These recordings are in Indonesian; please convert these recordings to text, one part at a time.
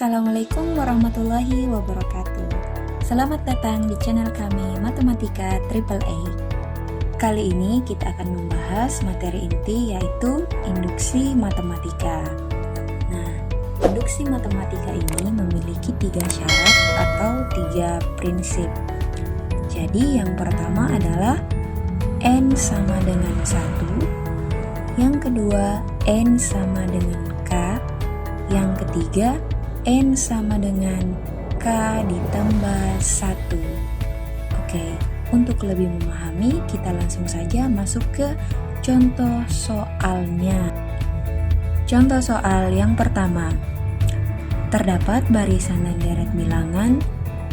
Assalamualaikum warahmatullahi wabarakatuh. Selamat datang di channel kami Matematika Triple A. Kali ini kita akan membahas materi inti yaitu induksi matematika. Nah, induksi matematika ini memiliki 3 syarat atau 3 prinsip. Jadi yang pertama adalah N sama dengan 1, yang kedua N sama dengan K, yang ketiga N sama dengan K ditambah 1. Oke, untuk lebih memahami kita langsung saja masuk ke contoh soalnya. Contoh soal yang pertama. Terdapat barisan dan deret bilangan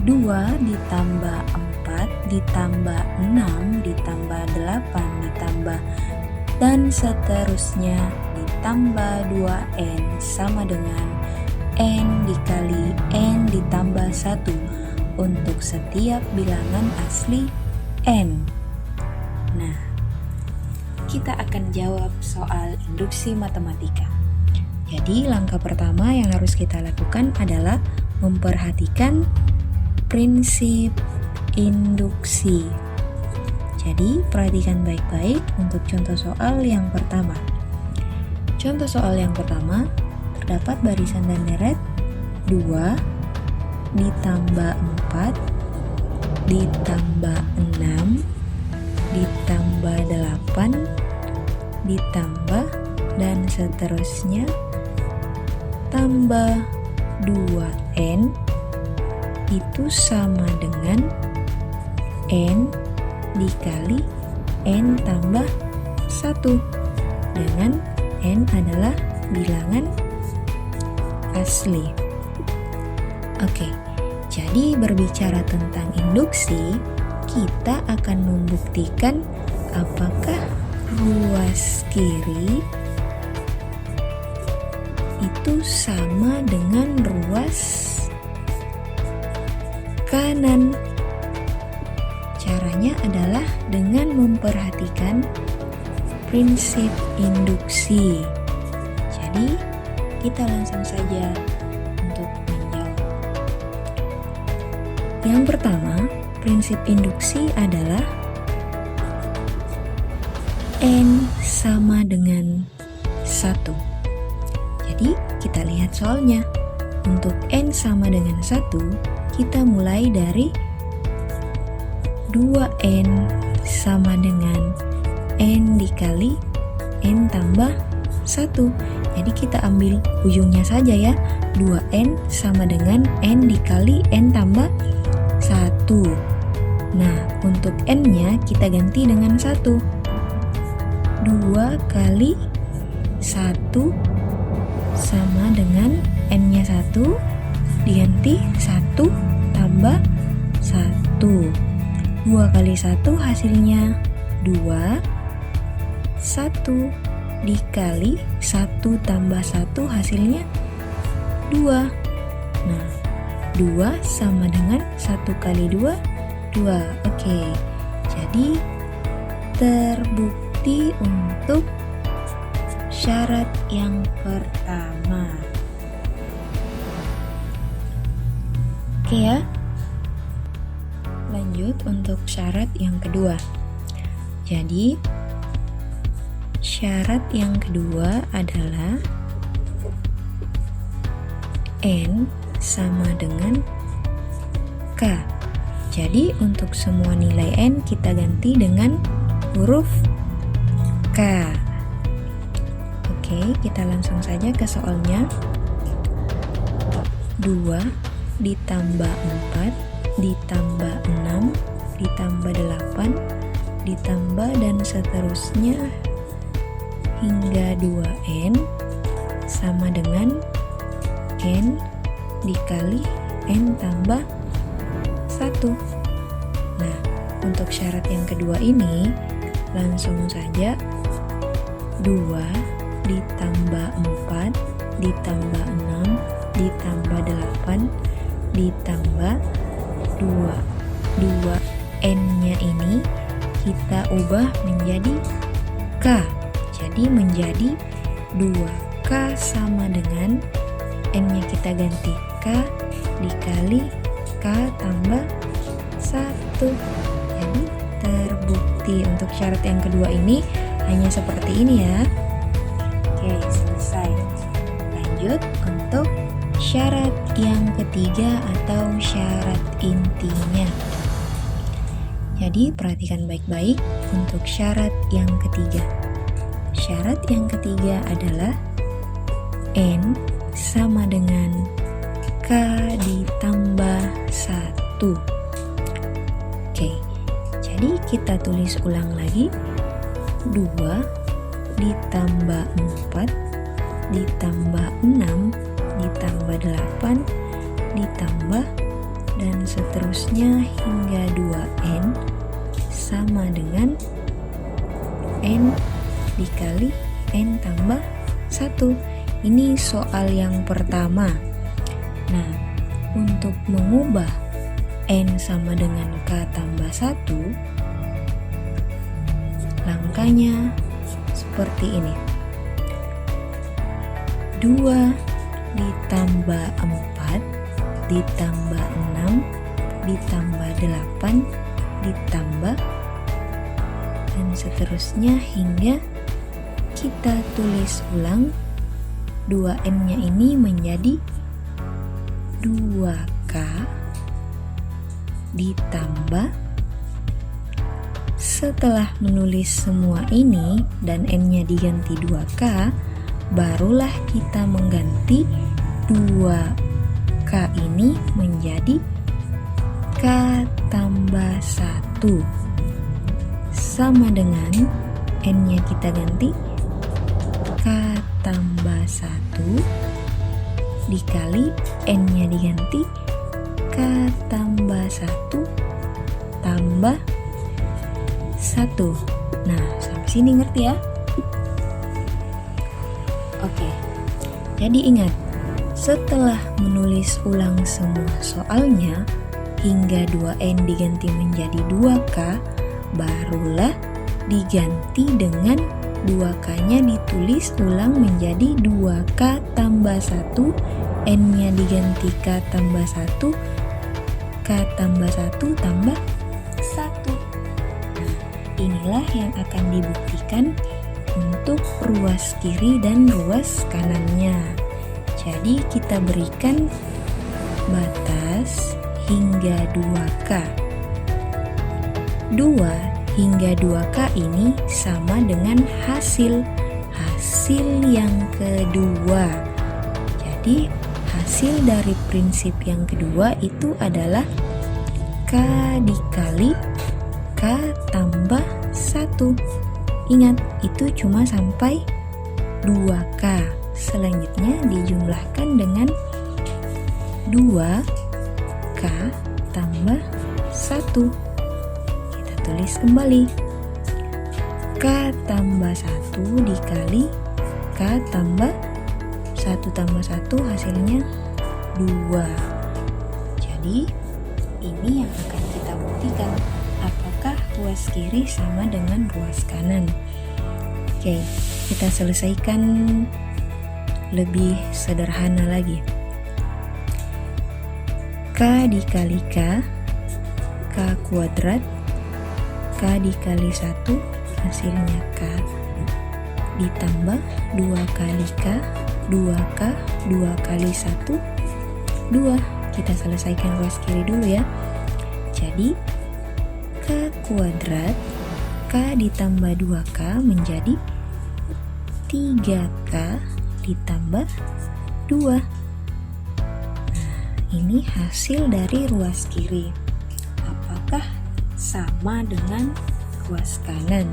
2 ditambah 4 ditambah 6 ditambah 8 ditambah dan seterusnya ditambah 2N sama dengan N dikali N ditambah 1 untuk setiap bilangan asli N. Nah, kita akan jawab soal induksi matematika. Jadi langkah pertama yang harus kita lakukan adalah memperhatikan prinsip induksi. Jadi perhatikan baik-baik untuk contoh soal yang pertama. Contoh soal yang pertama, terdapat barisan dan deret 2 ditambah 4 ditambah 6 ditambah 8 ditambah dan seterusnya tambah 2N itu sama dengan N dikali N tambah 1 dengan N adalah bilangan asli. Oke, jadi berbicara tentang induksi, kita akan membuktikan apakah ruas kiri itu sama dengan ruas kanan. Caranya adalah dengan memperhatikan prinsip induksi. Jadi kita langsung saja untuk menjawab. Yang pertama, prinsip induksi adalah N sama dengan 1. Jadi kita lihat soalnya. Untuk N sama dengan 1, kita mulai dari 2N sama dengan N dikali N tambah 1. Jadi kita ambil ujungnya saja ya. 2N sama dengan N dikali N tambah 1. Nah, untuk N-nya kita ganti dengan 1. 2 kali 1 sama dengan N-nya 1 diganti 1 tambah 1. 2 kali 1 hasilnya 2. 1 dikali 1 tambah 1 hasilnya 2. Nah, 2 sama dengan 1 kali 2, 2. Oke, jadi terbukti untuk syarat yang pertama. Oke ya, lanjut untuk syarat yang kedua. Jadi syarat yang kedua adalah N sama dengan K. Jadi untuk semua nilai N kita ganti dengan huruf K. Oke, kita langsung saja ke soalnya. 2 ditambah 4 ditambah 6 ditambah 8 ditambah dan seterusnya hingga 2N sama dengan N dikali N tambah 1. Nah, untuk syarat yang kedua ini langsung saja 2 ditambah 4 ditambah 6 ditambah 8 ditambah 2 N-nya ini kita ubah menjadi K. Jadi menjadi 2K sama dengan N-nya kita ganti K K dikali K tambah 1. Jadi terbukti untuk syarat yang kedua ini hanya seperti ini ya. Oke, selesai. Lanjut untuk syarat yang ketiga atau syarat intinya. Jadi perhatikan baik-baik untuk syarat yang ketiga. Syarat yang ketiga adalah N sama dengan K ditambah 1. Oke, jadi kita tulis ulang lagi. 2 ditambah 4 ditambah 6 ditambah 8 ditambah dan seterusnya hingga 2N sama dengan N dikali N tambah 1. Ini soal yang pertama. Nah, untuk mengubah N sama dengan K tambah 1, langkahnya seperti ini. 2 ditambah 4 ditambah 6 ditambah 8 ditambah dan seterusnya hingga kita tulis ulang 2N-nya ini menjadi 2K ditambah, setelah menulis semua ini dan N-nya diganti 2K, barulah kita mengganti 2K ini menjadi K tambah 1 sama dengan N-nya kita ganti K tambah 1 dikali N-nya diganti K tambah 1 tambah 1. Nah, sampai sini ngerti ya? Oke, jadi ingat, setelah menulis ulang semua soalnya hingga 2N diganti menjadi 2K, barulah diganti dengan 2K-nya ditulis ulang menjadi 2K tambah 1, N-nya diganti K tambah 1, K tambah 1 tambah 1. Nah, inilah yang akan dibuktikan untuk ruas kiri dan ruas kanannya. Jadi kita berikan batas hingga 2K. 2 hingga 2K ini sama dengan hasil yang kedua. Jadi hasil dari prinsip yang kedua itu adalah K dikali K tambah 1. Ingat, itu cuma sampai 2K. Selanjutnya dijumlahkan dengan 2K tambah 1. Kita tulis kembali. K tambah 1 dikali K tambah 1 tambah 1 hasilnya 2. Jadi ini yang akan kita buktikan, apakah ruas kiri sama dengan ruas kanan. Oke, kita selesaikan lebih sederhana lagi. K dikali K kuadrat, K dikali 1 hasilnya K ditambah 2 kali K, 2K, 2 kali 1, 2. Kita selesaikan ruas kiri dulu ya. Jadi K kuadrat, K ditambah 2K menjadi 3K ditambah 2. Nah, ini hasil dari ruas kiri. Apakah sama dengan ruas kanan?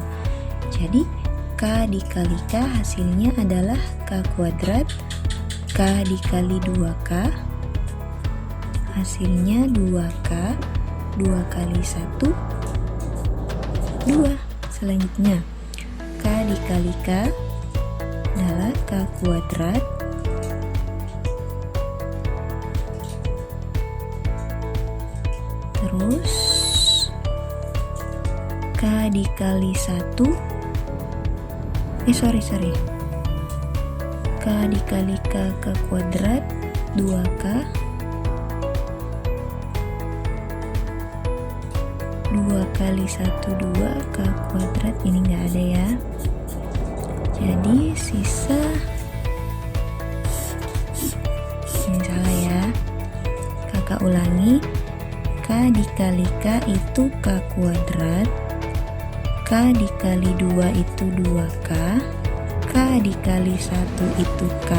Jadi K dikali K hasilnya adalah K kuadrat, K dikali 2K hasilnya 2K, 2 kali 1, 2. Selanjutnya K dikali K adalah K kuadrat, terus K dikali 1, K dikali K kuadrat, 2K 2 kali 1 2, K kuadrat ini nggak ada ya. Jadi sisa, ini salah ya, kakak ulangi, K dikali K itu K kuadrat, K dikali 2 itu 2K, K dikali 1 itu K,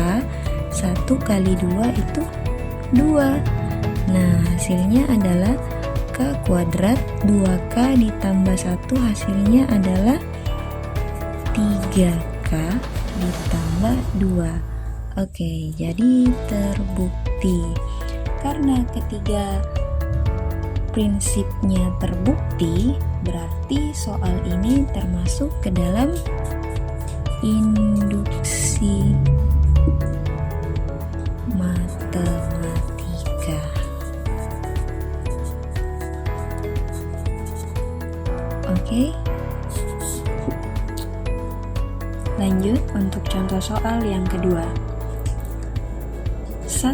1 kali 2 itu 2. Nah, hasilnya adalah K kuadrat, 2K ditambah 1 hasilnya adalah 3K ditambah 2. Oke, jadi terbukti. Karena ketiga prinsipnya terbukti, berarti soal ini termasuk ke dalam induksi matematika. Oke. Lanjut untuk contoh soal yang kedua. 1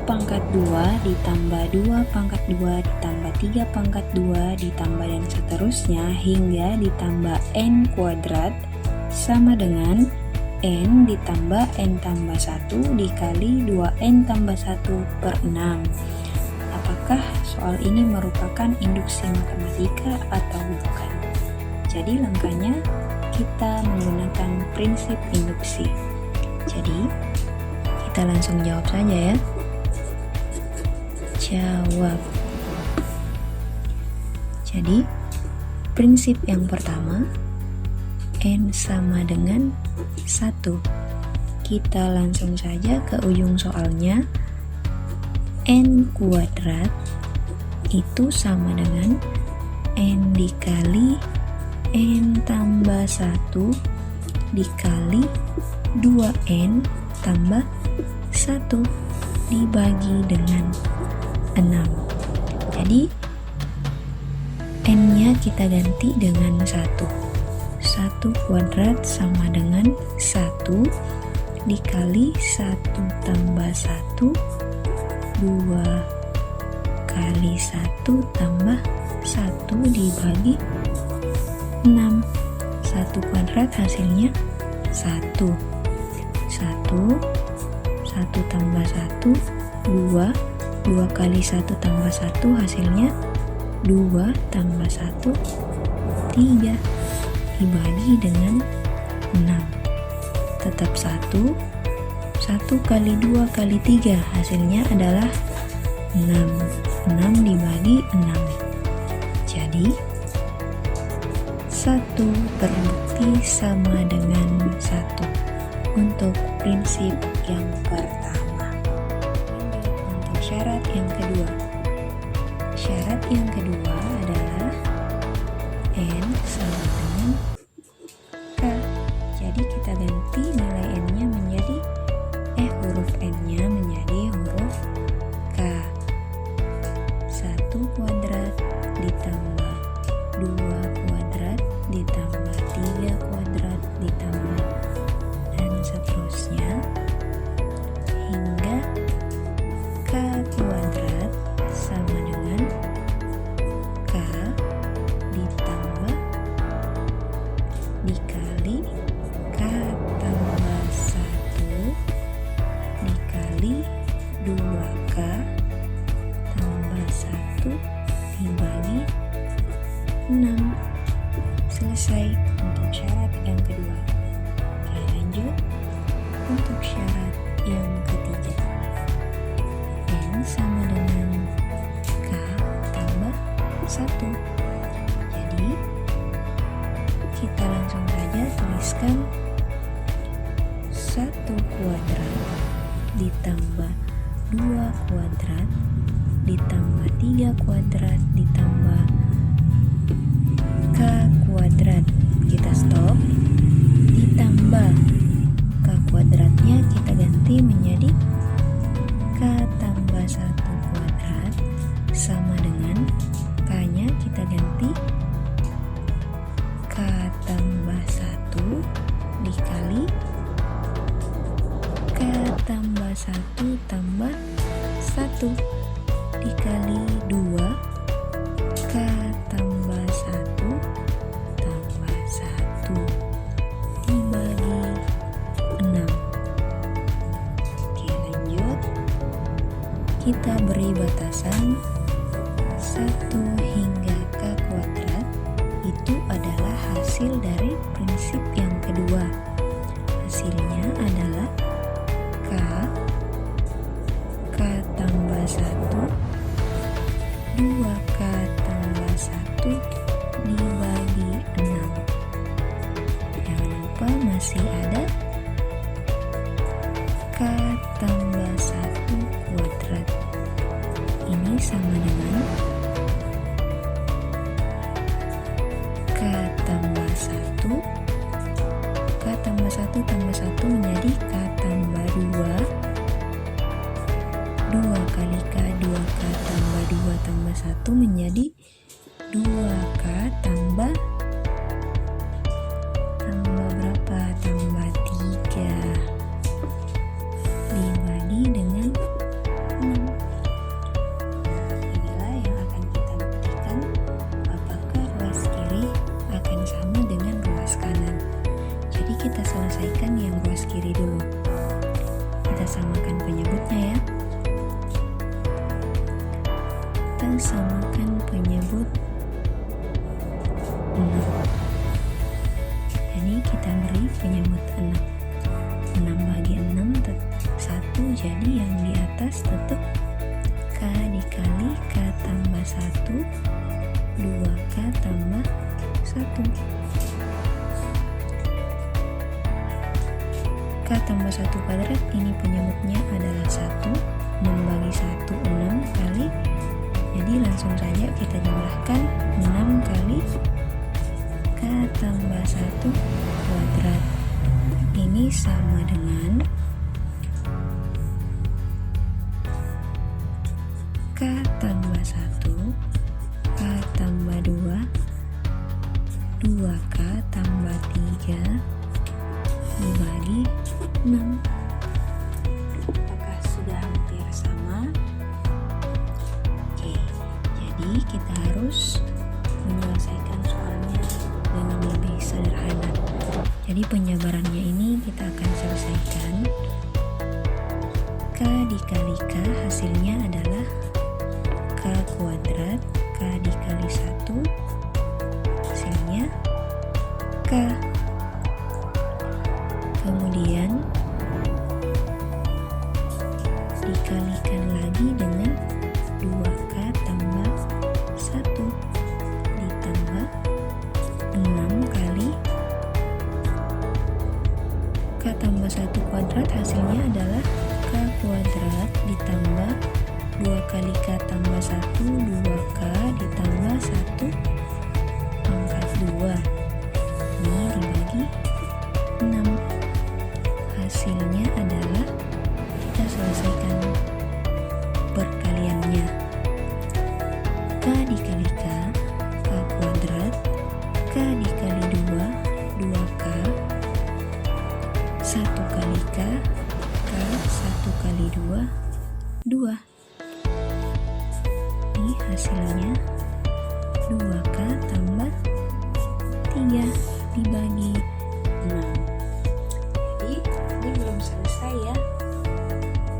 pangkat 2 ditambah 2 pangkat 2 ditambah 3 pangkat 2 ditambah dan seterusnya hingga ditambah n kuadrat sama dengan n ditambah n tambah 1 dikali 2n tambah 1 per 6. Apakah soal ini merupakan induksi matematika atau bukan? Jadi langkahnya kita menggunakan prinsip induksi. Jadi kita langsung jawab saja ya. Jawab. Jadi prinsip yang pertama, n sama dengan 1. Kita langsung saja ke ujung soalnya. N kuadrat itu sama dengan n dikali n tambah 1 dikali 2n tambah 1 dibagi dengan 6. Jadi n-nya kita ganti dengan 1. 1 kuadrat sama dengan 1 dikali 1 tambah 1, 2 kali 1 tambah 1 dibagi 6. 1 kuadrat hasilnya 1. 1 tambah 1, 2. 2 kali 1 tambah 1 hasilnya 2 tambah 1, 3. Dibagi dengan 6. Tetap 1. 1 kali 2 kali 3 hasilnya adalah 6. 6 dibagi 6. Jadi 1 terbukti sama dengan 1 untuk prinsip yang pertama. Untuk syarat yang kedua. Syarat yang kedua adalah n sama dengan k. Jadi kita ganti nilai n-nya menjadi huruf n-nya menjadi huruf k. 1 kuadrat ditambah 2 kuadrat ditambah 3 kuadrat ditambah dan seterusnya hingga k kuadrat sama dengan k ditambah dikali k tambah 1 dikali 2k tambah 1 dibagi 6. Selesai untuk syarat yang kedua. Oke, lanjut untuk syarat yang ketiga. N sama dengan K tambah 1. Jadi kita langsung saja tuliskan 1 kuadrat ditambah 2 kuadrat ditambah 3 kuadrat ditambah k kuadrat, kita stop, ditambah k kuadratnya kita ganti menjadi k tambah 1 kuadrat sama dengan k nya kita ganti k tambah 1 dikali k tambah 1 tambah 1 dikali 2 k itu adalah hasil dari prinsip yang kedua. Hasilnya adalah K tambah 1, 2K tambah 1 dibagi 6. Jangan lupa masih ada K tambah 1 kuadrat. Ini sama dengan K tambah 1, K tambah 1 tambah 1 menjadi K tambah 2, 2 kali K, 2K tambah 2 tambah 1 menjadi 2K tambah berapa? Tambah 3 dibagi dengan 6. Inilah yang akan kita buktikan apakah ruas kiri akan sama dengan ruas kanan. Jadi kita selesaikan yang ruas kiri dulu. Kita samakan penyebutnya ya. Kita samakan penyebut 6. Jadi kita beri penyebut 6. 6 bagi 6 1, jadi yang di atas tetap K dikali K tambah 1, 2K tambah 1. K tambah 1 kuadrat, ini penyebutnya adalah 1. 6 bagi 1, 6 kali. Jadi langsung saja kita jumlahkan 6 kali K tambah 1 kuadrat. Ini sama dengan K tambah 1, K tambah 2, 2K tambah 3 dibagi 6. Apakah sudah hampir sama? Oke, jadi kita harus menyelesaikan soalnya dengan lebih sederhana. Jadi penjabarannya ini kita akan selesaikan. K dikali K hasilnya adalah K kuadrat, K dikali 1 hasilnya K. Kemudian dikalikan lagi dengan 2K tambah 1 ditambah 6 kali K tambah 1 kuadrat hasilnya adalah K kuadrat ditambah 2 kali K tambah 1, 2K ditambah 1 pangkat 2. Ini dibagi 6. Hasilnya adalah kita selesaikan perkaliannya. K dikali K, K kuadrat, K dikali 2, 2K, 1 kali K, K 1 kali 2, 2. Ini hasilnya 2K tambah 3 dibagi 6. Jadi ini belum selesai ya.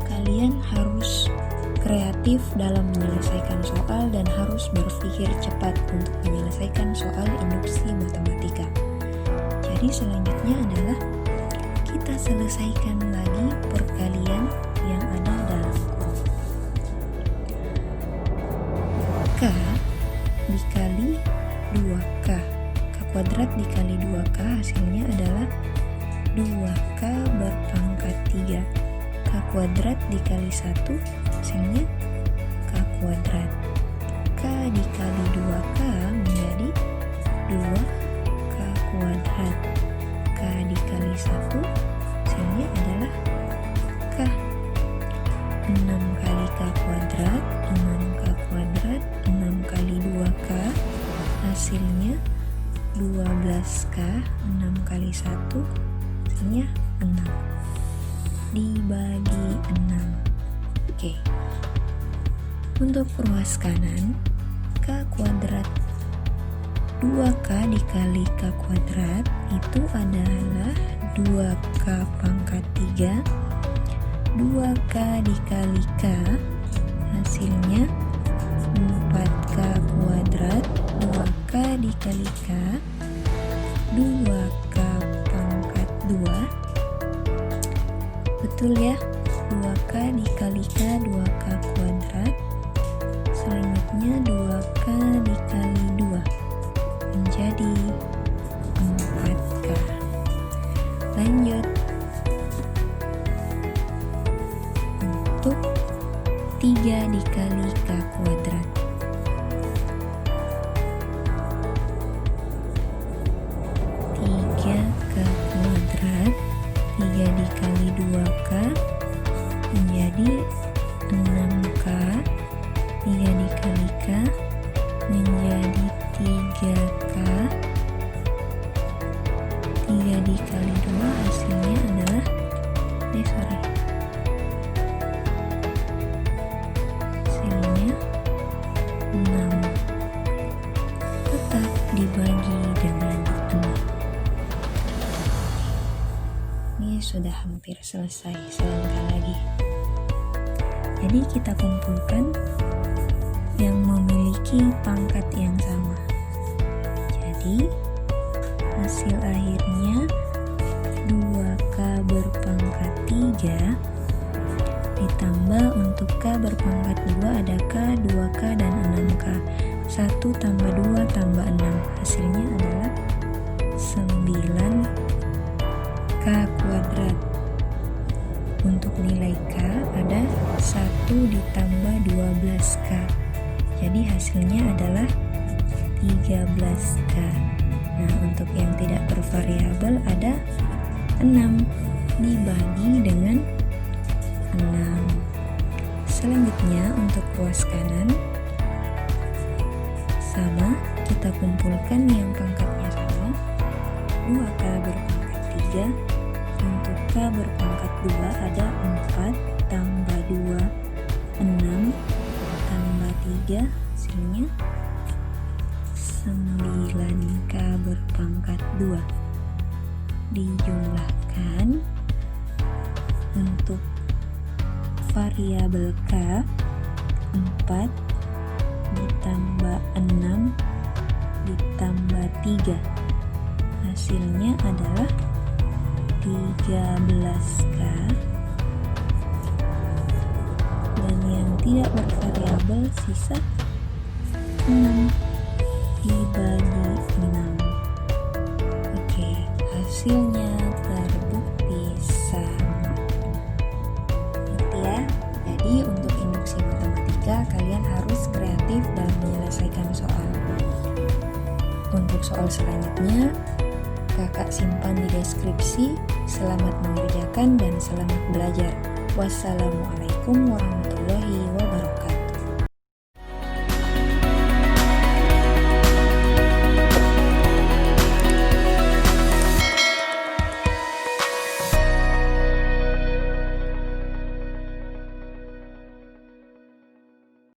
Kalian harus kreatif dalam menyelesaikan soal dan harus berpikir cepat untuk menyelesaikan soal induksi matematika. Jadi selanjutnya adalah kita selesaikan lagi perkalian yang ada dalam kurung. K dikali 2K, K kuadrat dikali 2K hasilnya adalah 2K berpangkat 3. K kuadrat dikali 1 hasilnya K kuadrat. K dikali 2K menjadi 2K kuadrat. K dikali 1 hasilnya adalah K. 6 kali K kuadrat, 6K kuadrat, 6 kali 2K hasilnya 12K, 6 kali 1 hasilnya 6 dibagi 6. Oke. Untuk ruas kanan, K kuadrat 2K dikali K kuadrat itu adalah 2K pangkat 3. 2K dikali K hasilnya 4K kuadrat. 2K dikali K, 2K pangkat 2. Betul ya, 2K dikali K, 2K kuadrat. Selanjutnya 2K dikali 2 menjadi 4K. Lanjut. Untuk 3 dikali K kuadrat. 3K kuadrat, 3 dikali 2K menjadi 6K, 3 dikali K menjadi 3K, 3 dikali 2 hasilnya adalah hasilnya 6. Tetap dibagi dengan 6. Ini sudah hampir selesai, selangkah lagi. Jadi kita kumpulkan yang memiliki pangkat yang sama. Jadi hasil akhirnya 2K berpangkat 3 ditambah untuk K berpangkat 2 ada K, 2K, dan 6K. 1 tambah 2 tambah 6 hasilnya adalah 9K kuadrat. Untuk nilai K ada 1 ditambah 12K. Jadi hasilnya adalah 13K. Nah, untuk yang tidak bervariabel ada 6 dibagi dengan 6. Selanjutnya untuk ruas kanan sama, kita kumpulkan yang pangkatnya sama. 2K berpangkat 3. Untuk K berpangkat 2 ada 4 tambah 2 6 tambah 3 hasilnya 9K berpangkat 2. Dijumlahkan untuk variabel K 4 ditambah 6 ditambah 3 hasilnya adalah 13K, dan yang tidak bervariabel sisa 6 dibagi 6. Oke, hasilnya terbukti sama. Ngerti ya? Jadi untuk induksi matematika kalian harus kreatif dalam menyelesaikan soal. Untuk soal selanjutnya kakak simpan di deskripsi. Selamat mengerjakan dan selamat belajar. Wassalamualaikum warahmatullahi wabarakatuh.